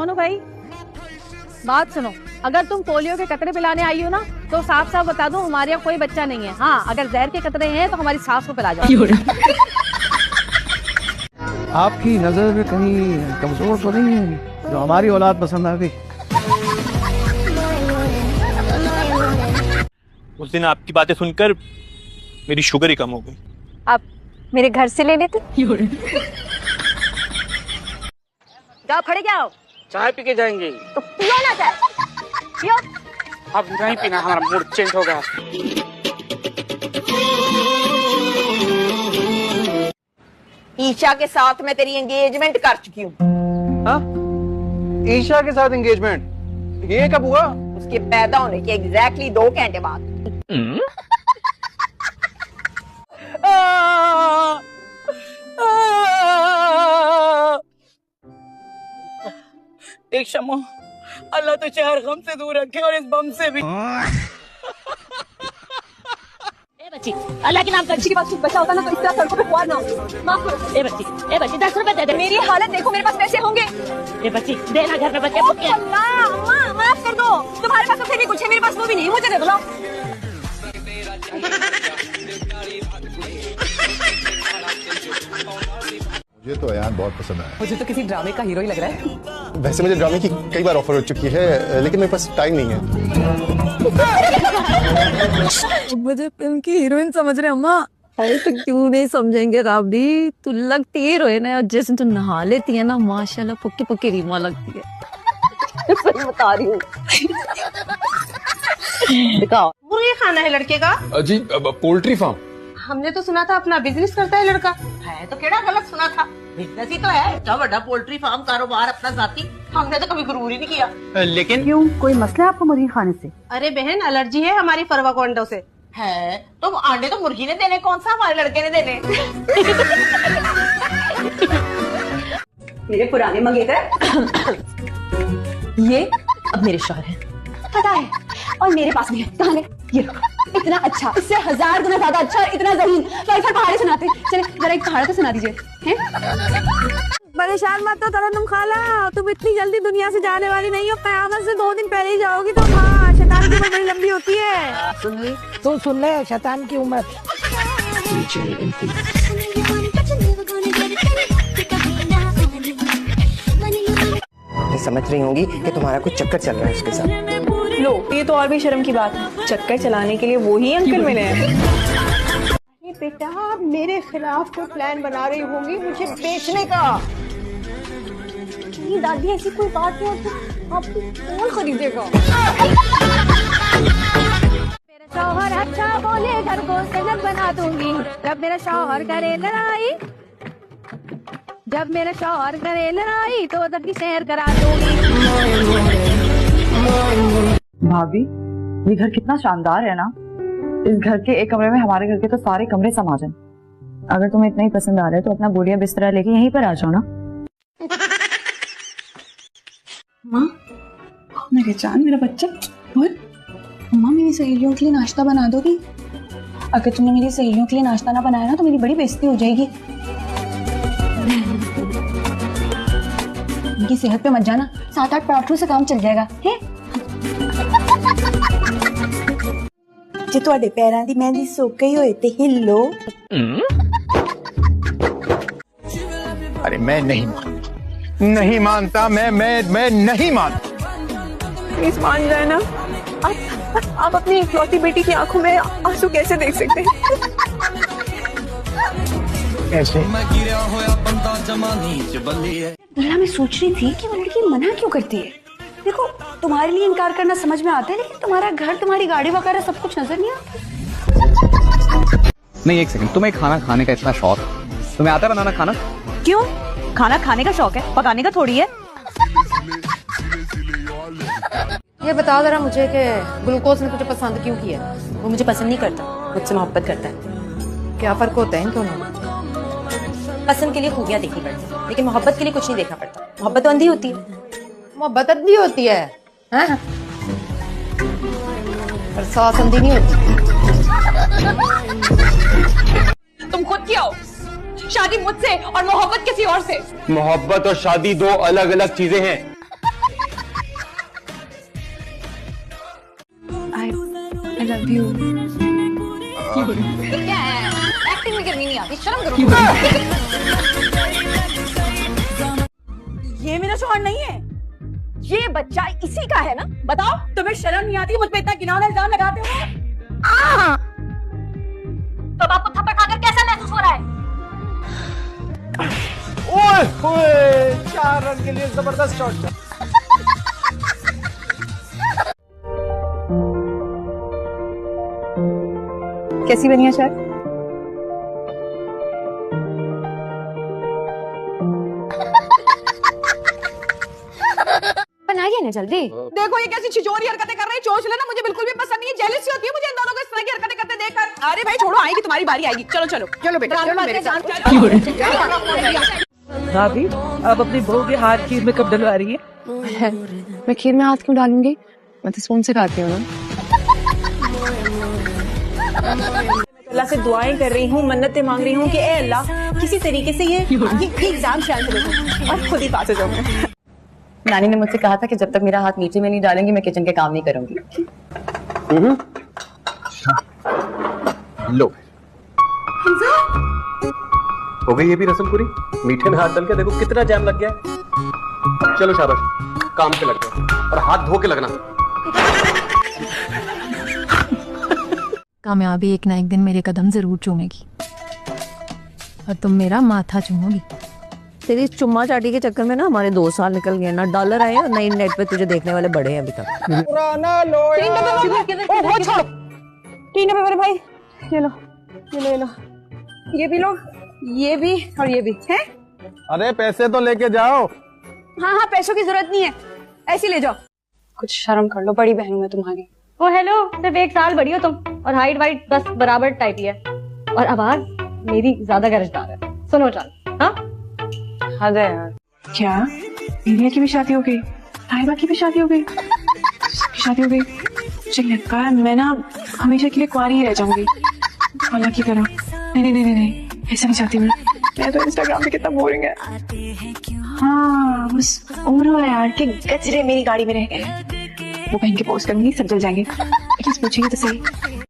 मोनू भाई बात सुनो, अगर तुम पोलियो के कतरे पिलाने आई हो ना तो साफ साफ बता दो हमारे यहाँ कोई बच्चा नहीं है। हाँ, अगर जहर के कतरे हैं तो हमारी सास को पिला जाओ। आपकी नजर में कहीं कमजोर तो नहीं है जो हमारी औलाद पसंद आ गई? उस दिन आपकी बातें सुनकर मेरी शुगर ही कम हो गई। आप मेरे घर से ले लेते। जाओ खड़े जाओ। चाय पी के जाएंगे तो पियो ना चाय, पियो। अब नहीं पीना, हमारा मूड चेंज हो गया। ईशा के साथ मैं तेरी एंगेजमेंट कर चुकी हूँ। ईशा के साथ एंगेजमेंट? ये कब हुआ? उसके पैदा होने के एग्जैक्टली 2 घंटे बाद। एक शमो, अल्लाह तो हर गम से दूर रखे और इस बम से भी। बच्ची, अल्लाह के नाम का अच्छी के पास बचा होता ना तो इस तरह सड़कों पे खुआर ना हो। माफ करो। ए बच्ची 10 रुपए दे दे। मेरी हालत देखो, मेरे पास पैसे होंगे। ए बच्ची देना, घर में बच्चे भूखे हैं। अल्लाह अम्मा माफ कर दो, तुम्हारे पास तो फिर भी कुछ है, मेरे पास वो भी नहीं, मुझे दे दो। मुझे तो यार बहुत पसंद आया। मुझे तो किसी ड्रामे का हीरो ही लग रहा है। वैसे मुझे ड्रामे की कई बार ऑफर हो चुकी है लेकिन मेरे पास टाइम नहीं है। मुझे फिल्म की हीरोइन समझ रहे अम्मा। अरे तो क्यों नहीं समझेंगे राबड़ी, तू लगती हीरोइन है और जैसे तू नहा लेती है ना माशाल्लाह पुक्की पुक्की रीमा लगती है। सही बता रही हूँ। दिखाओ। मुर्गी खाना है लड़के का? जी पोल्ट्री फार्म। हमने तो सुना था अपना बिजनेस करता है लड़का। है तो केड़ा गलत सुना था, बिजनेस ही तो है। इतना बड़ा पोल्ट्री फार्म कारोबार अपना जाती, हमने तो कभी गुरूर ही नहीं किया। लेकिन क्यों, कोई मसला है आपको मुर्गी खाने से? अरे बहन, एलर्जी है हमारी फरवा को अंडों से। है तो अंडे तो मुर्गी ने देने, कौन सा हमारे लड़के ने देने। मेरे पुराने मंगेतर ये अब मेरे शौहर हैं। पता है, और मेरे पास भी है। कहाँ है ये? इतना अच्छा, इससे 1000 गुना ज्यादा अच्छा, इतना जमीन। तो ऐसा पहाड़ी सुनाते। चले जरा एक पहाड़ तो सुना दीजिए। परेशान मत हो तरन्नुम खाला, तुम इतनी जल्दी दुनिया से जाने वाली नहीं हो। कयामत से 2 दिन पहले ही जाओगी। तो हाँ, शैतान की उम्र बड़ी लंबी होती है। तो सुन ले, शैतान की उम्र। समझ रही होंगी कि तुम्हारा कुछ चक्कर चल रहा है उसके साथ। लो, ये तो और भी शर्म की बात है। चक्कर चलाने के लिए वो ही अंकल मिले हैं। बेटा मेरे खिलाफ जो प्लान बना रही होंगी मुझे बेचने का। नहीं दादी, ऐसी कोई बात नहीं, तो आपको कौन खरीदेगा? मेरा शौहर अच्छा बोले घर को जन्नत बना दूंगी। जब मेरा शौहर करे लड़ाई, जब मेरा शौहर करे लड़ाई तो उधर की सैर करा दूंगी। भाभी, ये घर कितना शानदार है ना। इस घर के एक कमरे में हमारे घर के तो सारे कमरे समा जाएं। अगर तुम्हें इतना ही पसंद आ रहा है तो अपना बोरिया बिस्तरा लेके यहीं पर आ जाओ ना। माँ, मेरे जान, मेरा बच्चा। और माँ, मेरी सहेलियों के लिए नाश्ता बना दोगी? अगर तुमने मेरी सहेलियों के लिए नाश्ता ना बनाया ना तो मेरी बड़ी बेइज्जती हो जाएगी। उनकी सेहत पे मत जाना, 7-8 पराठों से काम चल जाएगा है। जे तुहाडे पैरां दी मेहंदी सुक गई होए ते हिलो। अरे मैं नहीं मानता, मैं नहीं मानता। प्लीज मान जाए ना। आप अपनी इकलौती बेटी की आंखों में आंसू कैसे देख सकते हैं? कैसे? दुनिया में सोच रही थी कि वो लड़की मना क्यों करती है। देखो, तुम्हारे लिए इनकार करना समझ में आता है, लेकिन तुम्हारा घर, तुम्हारी गाड़ी वगैरह सब कुछ नजर नहीं आता। नहीं, एक सेकंड, तुम्हें खाना खाने का इतना शौक, तुम्हें आता है बनाना खाना? क्यों? खाना खाने का शौक है, पकाने का थोड़ी है। ये बताओ जरा मुझे कि ग्लूकोज ने तुझे पसंद क्यों किया? वो मुझे पसंद नहीं करता, मुझसे मोहब्बत करता है। क्या फर्क होता है इन दोनों? पसंद के लिए खूबियां देखनी पड़ती है, लेकिन मोहब्बत के लिए कुछ नहीं देखना पड़ता। मोहब्बत तो अंधी होती है। मोहब्बत अंधी होती है, हैं? पर सांस अंधी नहीं होती। तुम खुद क्या हो? शादी मुझसे और मोहब्बत किसी और से। मोहब्बत और शादी 2 अलग अलग चीजें हैं। Love you. क्या है एक्टिंग में करनी नहीं आती, शर्म करो। ये मेरा शौहर नहीं है, ये बच्चा इसी का है ना। बताओ तुम्हें शर्म नहीं आती मुझ पे इतना घिनौना इल्जाम लगाते हो? तो आपको थप्पड़ खाकर कैसा महसूस हो रहा है? ओए ओए 4 रन के लिए जबरदस्त शॉट। कैसी बनी है शर्ट? बनाइए ना जल्दी। देखो ये कैसी छिछोरी हरकतें कर रही है, चोंच लेना मुझे बिल्कुल भी पसंद नहीं है, जेलसी होती है मुझे इन दोनों को इस तरह की हरकतें करते देखकर। अरे भाई छोड़ो, आएगी तुम्हारी बारी आएगी। चलो चलो चलो बेटा, चलो मेरे साथ। भाभी आप अपनी बहू के हाथ खीर में कब डलवा रही है? मैं खीर में हाथ क्यों डालूंगी, मैं तो स्पून से खाती हूँ ना। अल्लाह से दुआएं कर रही हूँ, मन्नतें मांग रही हूँ कि ए अल्लाह किसी तरीके से ये एग्जाम शायद चले और खुद ही पास हो जाऊँ। नानी ने मुझसे कहा था कि जब तक मेरा हाथ नीचे में नहीं डालेंगी मैं किचन के काम नहीं करूंगी। लो हो गई ये भी रस्म पूरी। मीठे में हाथ डाल के देखो कितना जैम लग गया है। चलो शाबाश, काम पे लग जाओ और हाथ धो के लगना। कामयाबी एक ना एक दिन मेरे कदम जरूर चूमेगी और तुम मेरा माथा चूमोगी। तेरी चुम्मा चाटी के चक्कर में ना हमारे 2 साल निकल गए, ना डॉलर आए ना नेट पे तुझे देखने वाले बड़े हैं अभी तक। पुराना लोया। वो छोड़ो, 3 डब्बे मेरे भाई, ये लो ये लो, ये भी लो, ये भी और ये भी है। अरे पैसे तो लेके जाओ। हाँ हाँ पैसों की जरूरत नहीं है, ऐसे ले जाओ। कुछ शर्म कर लो, बड़ी बहन हूँ मैं तुम्हारी। ओ हेलो, सिर्फ 1 साल बड़ी हो तुम और हाइट वाइट बस बराबर टाइप ही है और आवाज मेरी ज्यादा गरजदार है। सुनो चल। हाँ हद है यार। क्या इंडिया की भी शादी हो गई, ताइबा की भी शादी हो गई, सबकी शादी हो गई। मुझे लगता है मैं ना हमेशा के लिए कुंवारी ही रह जाऊंगी अल्लाह की तरह। नहीं नहीं नहीं नहीं, ऐसा नहीं चाहती मैं तो इंस्टाग्राम पे कितना बोरिंग है। हाँ बस उम्र है यार कि गजरे मेरी गाड़ी में रह गए, वो पहन के पोस्ट करूंगी सब जल जाएंगे। पूछेंगे तो सही।